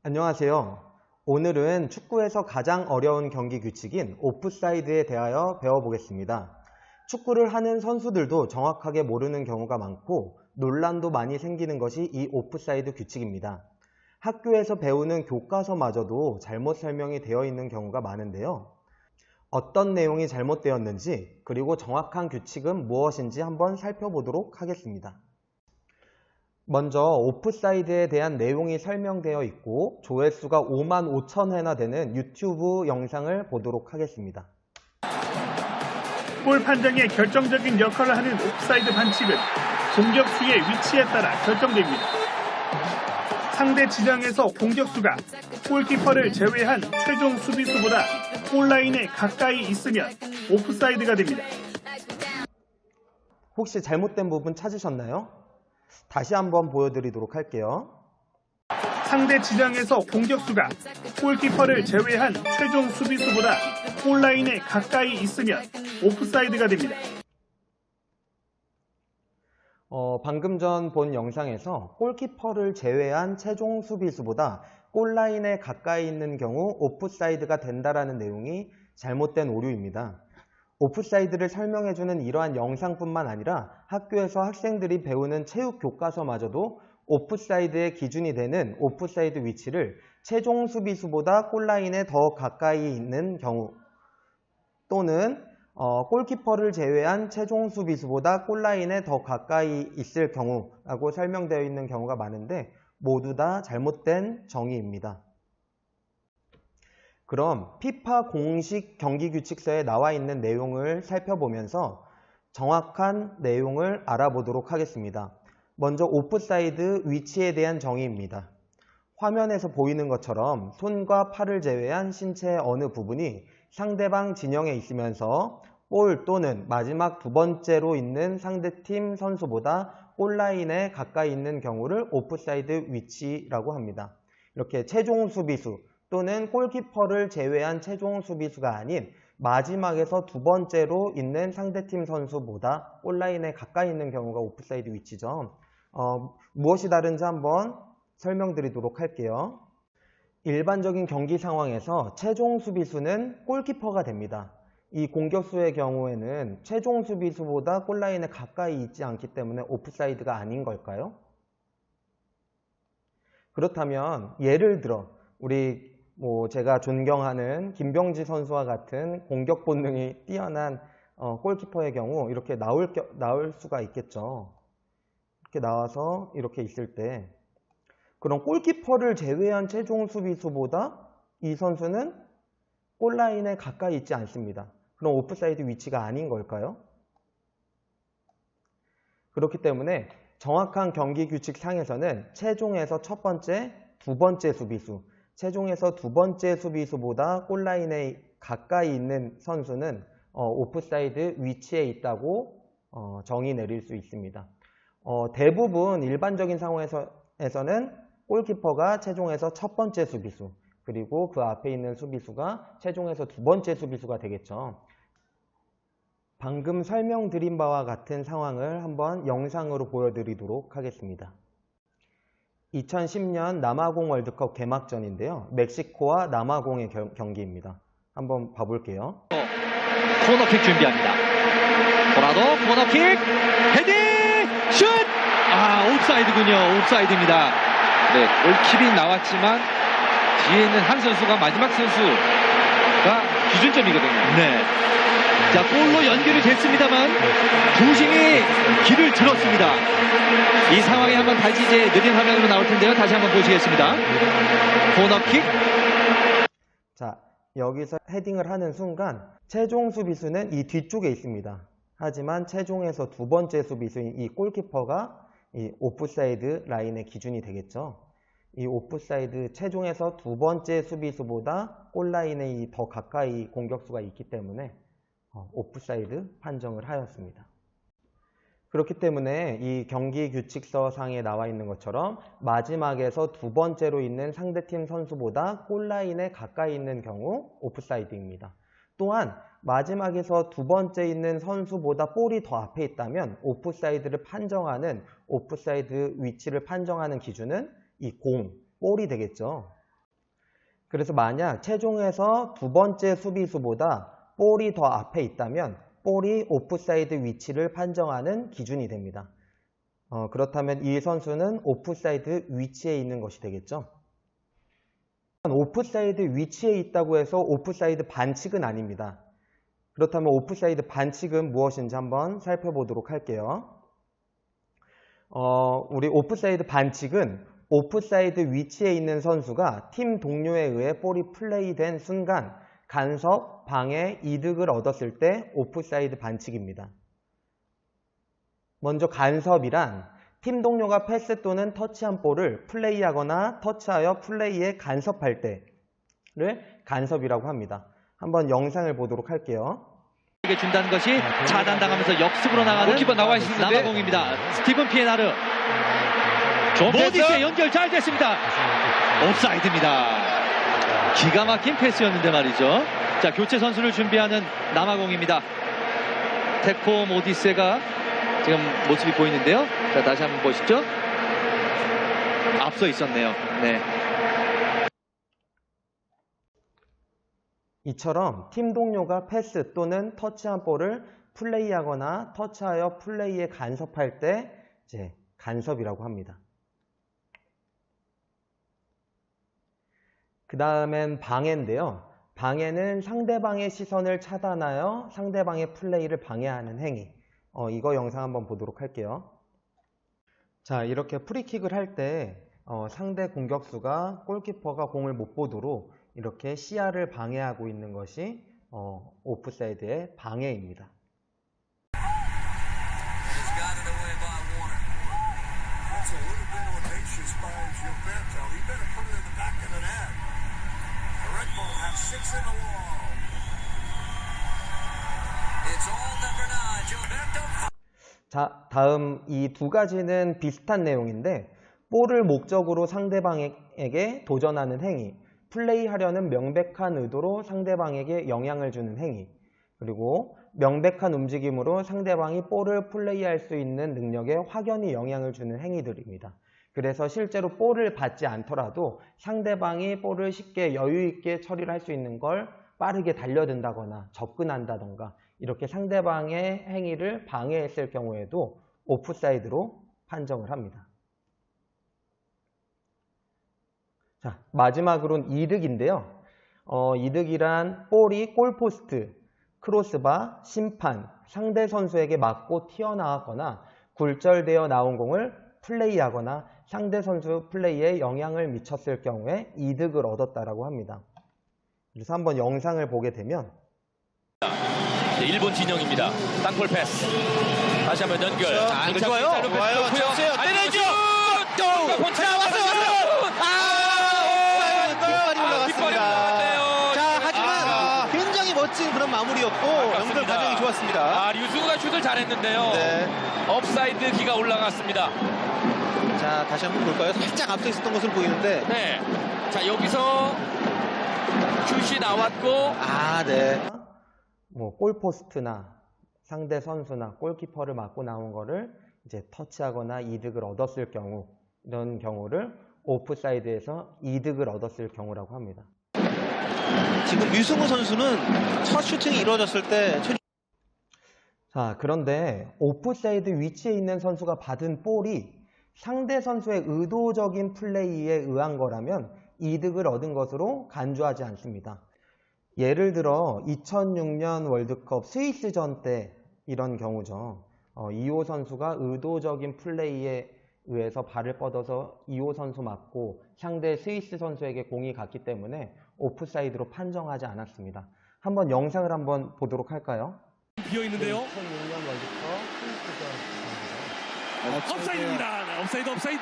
안녕하세요. 오늘은 축구에서 가장 어려운 경기 규칙인 오프사이드에 대하여 배워보겠습니다. 축구를 하는 선수들도 정확하게 모르는 경우가 많고 논란도 많이 생기는 것이 이 오프사이드 규칙입니다. 학교에서 배우는 교과서마저도 잘못 설명이 되어 있는 경우가 많은데요. 어떤 내용이 잘못되었는지 그리고 정확한 규칙은 무엇인지 한번 살펴보도록 하겠습니다. 먼저 오프사이드에 대한 내용이 설명되어 있고 조회수가 5만 5천 회나 되는 유튜브 영상을 보도록 하겠습니다. 골 판정에 결정적인 역할을 하는 오프사이드 반칙은 공격수의 위치에 따라 결정됩니다. 상대 지정에서 공격수가 골키퍼를 제외한 최종 수비수보다 골라인에 가까이 있으면 오프사이드가 됩니다. 혹시 잘못된 부분 찾으셨나요? 다시 한번 보여드리도록 할게요. 상대 지정에서 공격수가 골키퍼를 제외한 최종 수비수보다 골라인에 가까이 있으면 오프사이드가 됩니다. 방금 전 본 영상에서 골키퍼를 제외한 최종 수비수보다 골라인에 가까이 있는 경우 오프사이드가 된다라는 내용이 잘못된 오류입니다. 오프사이드를 설명해주는 이러한 영상뿐만 아니라 학교에서 학생들이 배우는 체육 교과서마저도 오프사이드의 기준이 되는 오프사이드 위치를 최종 수비수보다 골라인에 더 가까이 있는 경우 또는 골키퍼를 제외한 최종 수비수보다 골라인에 더 가까이 있을 경우라고 설명되어 있는 경우가 많은데 모두 다 잘못된 정의입니다. 그럼 피파 공식 경기규칙서에 나와 있는 내용을 살펴보면서 정확한 내용을 알아보도록 하겠습니다. 먼저 오프사이드 위치에 대한 정의입니다. 화면에서 보이는 것처럼 손과 팔을 제외한 신체의 어느 부분이 상대방 진영에 있으면서 골 또는 마지막 두 번째로 있는 상대팀 선수보다 골라인에 가까이 있는 경우를 오프사이드 위치라고 합니다. 이렇게 최종 수비수 또는 골키퍼를 제외한 최종 수비수가 아닌 마지막에서 두 번째로 있는 상대팀 선수보다 골라인에 가까이 있는 경우가 오프사이드 위치죠. 무엇이 다른지 한번 설명드리도록 할게요. 일반적인 경기 상황에서 최종 수비수는 골키퍼가 됩니다. 이 공격수의 경우에는 최종 수비수보다 골라인에 가까이 있지 않기 때문에 오프사이드가 아닌 걸까요? 그렇다면 예를 들어 우리 제가 존경하는 김병지 선수와 같은 공격 본능이 뛰어난 골키퍼의 경우 이렇게 나올 수가 있겠죠. 이렇게 나와서 이렇게 있을 때 그럼 골키퍼를 제외한 최종 수비수보다 이 선수는 골라인에 가까이 있지 않습니다. 그럼 오프사이드 위치가 아닌 걸까요? 그렇기 때문에 정확한 경기 규칙 상에서는 최종에서 첫 번째, 두 번째 수비수 최종에서 두 번째 수비수보다 골라인에 가까이 있는 선수는 오프사이드 위치에 있다고 정의 내릴 수 있습니다. 대부분 일반적인 상황에서는 골키퍼가 최종에서 첫 번째 수비수 그리고 그 앞에 있는 수비수가 최종에서 두 번째 수비수가 되겠죠. 방금 설명드린 바와 같은 상황을 한번 영상으로 보여드리도록 하겠습니다. 2010년 남아공 월드컵 개막전인데요. 멕시코와 남아공의 경기입니다. 한번 봐볼게요. 코너킥 준비합니다. 보라도 코너킥 헤딩 슛! 옵사이드군요. 옵사이드입니다. 네, 골킥이 나왔지만 뒤에 있는 한 선수가 마지막 선수가 기준점이거든요. 네. 자, 골로 연결이 됐습니다만 중심이 길을 들었습니다. 이 상황이 한번 다시 이제 느린 화면으로 나올 텐데요. 다시 한번 보시겠습니다. 코너킥. 자, 여기서 헤딩을 하는 순간 최종 수비수는 이 뒤쪽에 있습니다. 하지만 최종에서 두 번째 수비수인 이 골키퍼가 이 오프사이드 라인의 기준이 되겠죠. 이 오프사이드 최종에서 두 번째 수비수보다 골라인에 더 가까이 공격수가 있기 때문에 오프사이드 판정을 하였습니다. 그렇기 때문에 이 경기 규칙서 상에 나와 있는 것처럼 마지막에서 두 번째로 있는 상대팀 선수보다 골라인에 가까이 있는 경우 오프사이드입니다. 또한 마지막에서 두 번째 있는 선수보다 볼이 더 앞에 있다면 오프사이드를 판정하는 오프사이드 위치를 판정하는 기준은 이 볼이 되겠죠. 그래서 만약 최종에서 두 번째 수비수보다 볼이 더 앞에 있다면 볼이 오프사이드 위치를 판정하는 기준이 됩니다. 그렇다면 이 선수는 오프사이드 위치에 있는 것이 되겠죠. 오프사이드 위치에 있다고 해서 오프사이드 반칙은 아닙니다. 그렇다면 오프사이드 반칙은 무엇인지 한번 살펴보도록 할게요. 우리 오프사이드 반칙은 오프사이드 위치에 있는 선수가 팀 동료에 의해 볼이 플레이된 순간 간섭, 방해, 이득을 얻었을 때 오프사이드 반칙입니다. 먼저 간섭이란 팀 동료가 패스 또는 터치한 볼을 플레이하거나 터치하여 플레이에 간섭할 때를 간섭이라고 합니다. 한번 영상을 보도록 할게요. 에게 준다는 것이 차단당하면서 역습으로 나가는 골키퍼 나와 있는데 남아공입니다. 스티븐 피에나르. 모디스의 연결 잘 됐습니다. 옵사이드입니다. 기가 막힌 패스였는데 말이죠. 자, 교체 선수를 준비하는 남아공입니다. 테코 모디스가 지금 모습이 보이는데요. 자, 다시 한번 보시죠. 앞서 있었네요. 네. 이처럼 팀 동료가 패스 또는 터치한 볼을 플레이하거나 터치하여 플레이에 간섭할 때 이제 간섭이라고 합니다. 그 다음엔 방해인데요. 방해는 상대방의 시선을 차단하여 상대방의 플레이를 방해하는 행위. 이거 영상 한번 보도록 할게요. 자, 이렇게 프리킥을 할 때 상대 공격수가 골키퍼가 공을 못 보도록 이렇게 시야를 방해하고 있는 것이 오프사이드의 방해입니다. 자, 다음 이 두 가지는 비슷한 내용인데 볼을 목적으로 상대방에게 도전하는 행위, 플레이하려는 명백한 의도로 상대방에게 영향을 주는 행위, 그리고 명백한 움직임으로 상대방이 볼을 플레이할 수 있는 능력에 확연히 영향을 주는 행위들입니다. 그래서 실제로 볼을 받지 않더라도 상대방이 볼을 쉽게 여유 있게 처리를 할 수 있는 걸 빠르게 달려든다거나 접근한다던가 이렇게 상대방의 행위를 방해했을 경우에도 오프사이드로 판정을 합니다. 자, 마지막으로는 이득인데요. 이득이란 볼이 골포스트, 크로스바, 심판, 상대 선수에게 맞고 튀어나왔거나 굴절되어 나온 공을 플레이하거나 상대 선수 플레이에 영향을 미쳤을 경우에 이득을 얻었다라고 합니다. 그래서 한번 영상을 보게 되면 네, 일본 진영입니다. 땅볼 패스. 다시 한번 연결. 자, 이거 좋아요. 좋아요. 때려줘. 자, 왔어요. 뒷발이 올라갔습니다. 자, 하지만 굉장히 멋진 그런 마무리였고 연결 과정이 좋았습니다. 류승우가 슛을 잘했는데요. 네. 업사이드 기가 올라갔습니다. 자, 다시 한번 볼까요? 살짝 앞서 있었던 것으로 보이는데. 네. 자, 여기서 슛이 나왔고. 네. 골포스트나 상대 선수나 골키퍼를 맞고 나온 거를 이제 터치하거나 이득을 얻었을 경우, 이런 경우를 오프사이드에서 이득을 얻었을 경우라고 합니다. 지금 류승우 선수는 첫 슈팅이 이루어졌을 때 자, 그런데 오프사이드 위치에 있는 선수가 받은 볼이 상대 선수의 의도적인 플레이에 의한 거라면 이득을 얻은 것으로 간주하지 않습니다. 예를 들어 2006년 월드컵 스위스전 때 이런 경우죠. 이호 선수가 의도적인 플레이에 의해서 발을 뻗어서 이호 선수 맞고 상대 스위스 선수에게 공이 갔기 때문에 오프사이드로 판정하지 않았습니다. 한번 영상을 한번 보도록 할까요? 비어 있는데요. 2006년 월드컵 스위스전. 업사이드입니다. 네, 업사이드.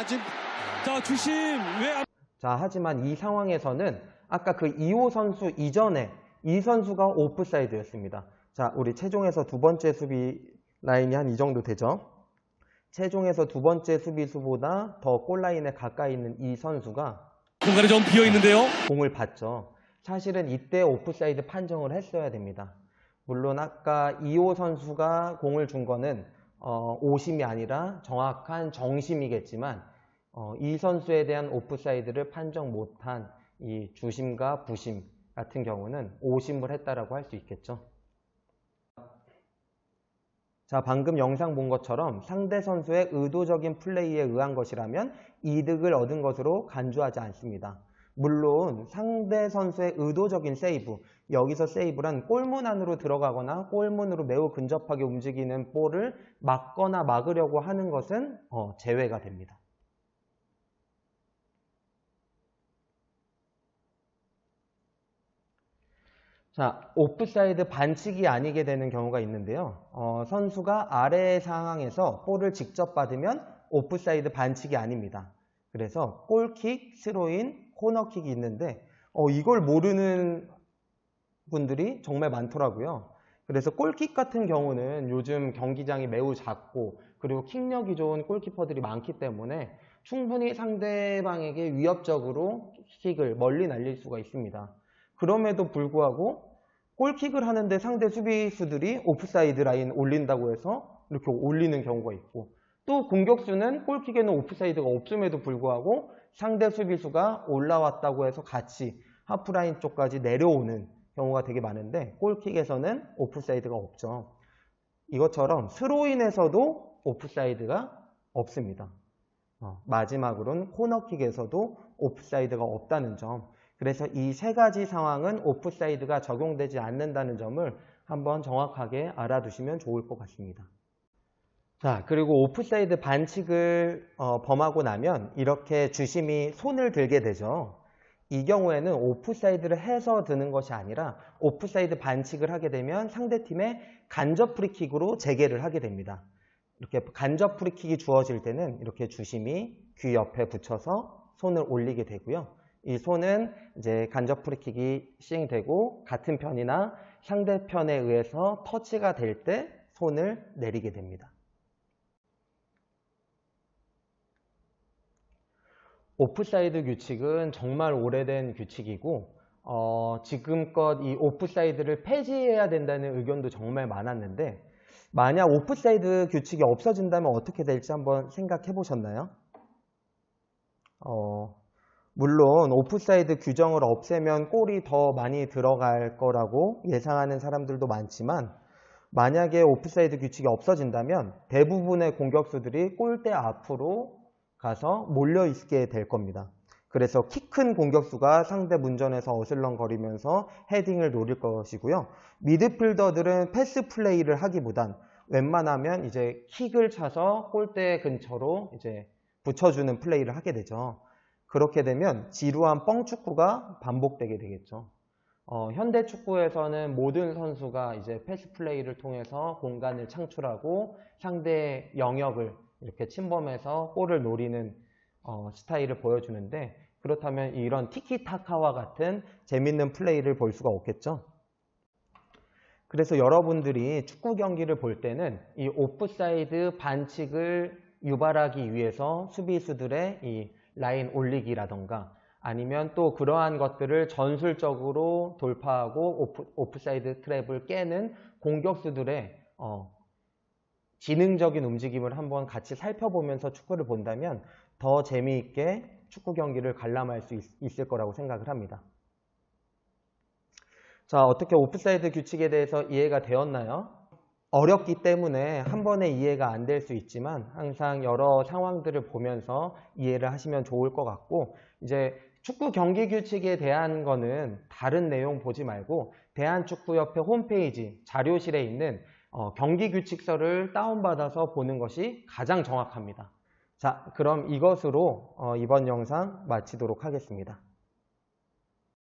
지금 자, 주심 왜 자, 하지만 이 상황에서는 아까 그 이호 선수 이전에 이 선수가 오프사이드였습니다. 자, 우리 최종에서 두 번째 수비 라인이 한 이 정도 되죠. 최종에서 두 번째 수비수보다 더 골라인에 가까이 있는 이 선수가 공간이 좀 비어 있는데요. 공을 받죠. 사실은 이때 오프사이드 판정을 했어야 됩니다. 물론 아까 이호 선수가 공을 준 거는 오심이 아니라 정확한 정심이겠지만 이 선수에 대한 오프사이드를 판정 못한 이 주심과 부심 같은 경우는 오심을 했다라고 할 수 있겠죠. 자, 방금 영상 본 것처럼 상대 선수의 의도적인 플레이에 의한 것이라면 이득을 얻은 것으로 간주하지 않습니다. 물론 상대 선수의 의도적인 세이브, 여기서 세이브란 골문 안으로 들어가거나 골문으로 매우 근접하게 움직이는 볼을 막거나 막으려고 하는 것은 제외가 됩니다. 자, 오프사이드 반칙이 아니게 되는 경우가 있는데요. 선수가 아래의 상황에서 볼을 직접 받으면 오프사이드 반칙이 아닙니다. 그래서 골킥, 스로인, 코너킥이 있는데 이걸 모르는 분들이 정말 많더라고요. 그래서 골킥 같은 경우는 요즘 경기장이 매우 작고 그리고 킥력이 좋은 골키퍼들이 많기 때문에 충분히 상대방에게 위협적으로 킥을 멀리 날릴 수가 있습니다. 그럼에도 불구하고 골킥을 하는데 상대 수비수들이 오프사이드 라인 올린다고 해서 이렇게 올리는 경우가 있고, 또 공격수는 골킥에는 오프사이드가 없음에도 불구하고 상대 수비수가 올라왔다고 해서 같이 하프라인 쪽까지 내려오는 경우가 되게 많은데 골킥에서는 오프사이드가 없죠. 이것처럼 스로인에서도 오프사이드가 없습니다. 마지막으로는 코너킥에서도 오프사이드가 없다는 점. 그래서 이 세 가지 상황은 오프사이드가 적용되지 않는다는 점을 한번 정확하게 알아두시면 좋을 것 같습니다. 자, 그리고 오프사이드 반칙을 범하고 나면 이렇게 주심이 손을 들게 되죠. 이 경우에는 오프사이드를 해서 드는 것이 아니라 오프사이드 반칙을 하게 되면 상대팀의 간접 프리킥으로 재개를 하게 됩니다. 이렇게 간접 프리킥이 주어질 때는 이렇게 주심이 귀 옆에 붙여서 손을 올리게 되고요. 이 손은 이제 간접 프리킥이 시행되고 같은 편이나 상대편에 의해서 터치가 될 때 손을 내리게 됩니다. 오프사이드 규칙은 정말 오래된 규칙이고 지금껏 이 오프사이드를 폐지해야 된다는 의견도 정말 많았는데, 만약 오프사이드 규칙이 없어진다면 어떻게 될지 한번 생각해 보셨나요? 물론 오프사이드 규정을 없애면 골이 더 많이 들어갈 거라고 예상하는 사람들도 많지만, 만약에 오프사이드 규칙이 없어진다면 대부분의 공격수들이 골대 앞으로 가서 몰려있게 될 겁니다. 그래서 키 큰 공격수가 상대 문전에서 어슬렁거리면서 헤딩을 노릴 것이고요. 미드필더들은 패스 플레이를 하기보단 웬만하면 이제 킥을 차서 골대 근처로 이제 붙여주는 플레이를 하게 되죠. 그렇게 되면 지루한 뻥축구가 반복되게 되겠죠. 현대 축구에서는 모든 선수가 이제 패스 플레이를 통해서 공간을 창출하고 상대 영역을 이렇게 침범해서 골을 노리는 스타일을 보여주는데, 그렇다면 이런 티키타카와 같은 재밌는 플레이를 볼 수가 없겠죠. 그래서 여러분들이 축구 경기를 볼 때는 이 오프사이드 반칙을 유발하기 위해서 수비수들의 이 라인 올리기라던가 아니면 또 그러한 것들을 전술적으로 돌파하고 오프사이드 트랩을 깨는 공격수들의 지능적인 움직임을 한번 같이 살펴보면서 축구를 본다면 더 재미있게 축구 경기를 관람할 수 있을 거라고 생각을 합니다. 자, 어떻게 오프사이드 규칙에 대해서 이해가 되었나요? 어렵기 때문에 한 번에 이해가 안 될 수 있지만 항상 여러 상황들을 보면서 이해를 하시면 좋을 것 같고, 이제 축구 경기 규칙에 대한 거는 다른 내용 보지 말고 대한축구협회 홈페이지 자료실에 있는 경기 규칙서를 다운받아서 보는 것이 가장 정확합니다. 자, 그럼 이것으로 이번 영상 마치도록 하겠습니다.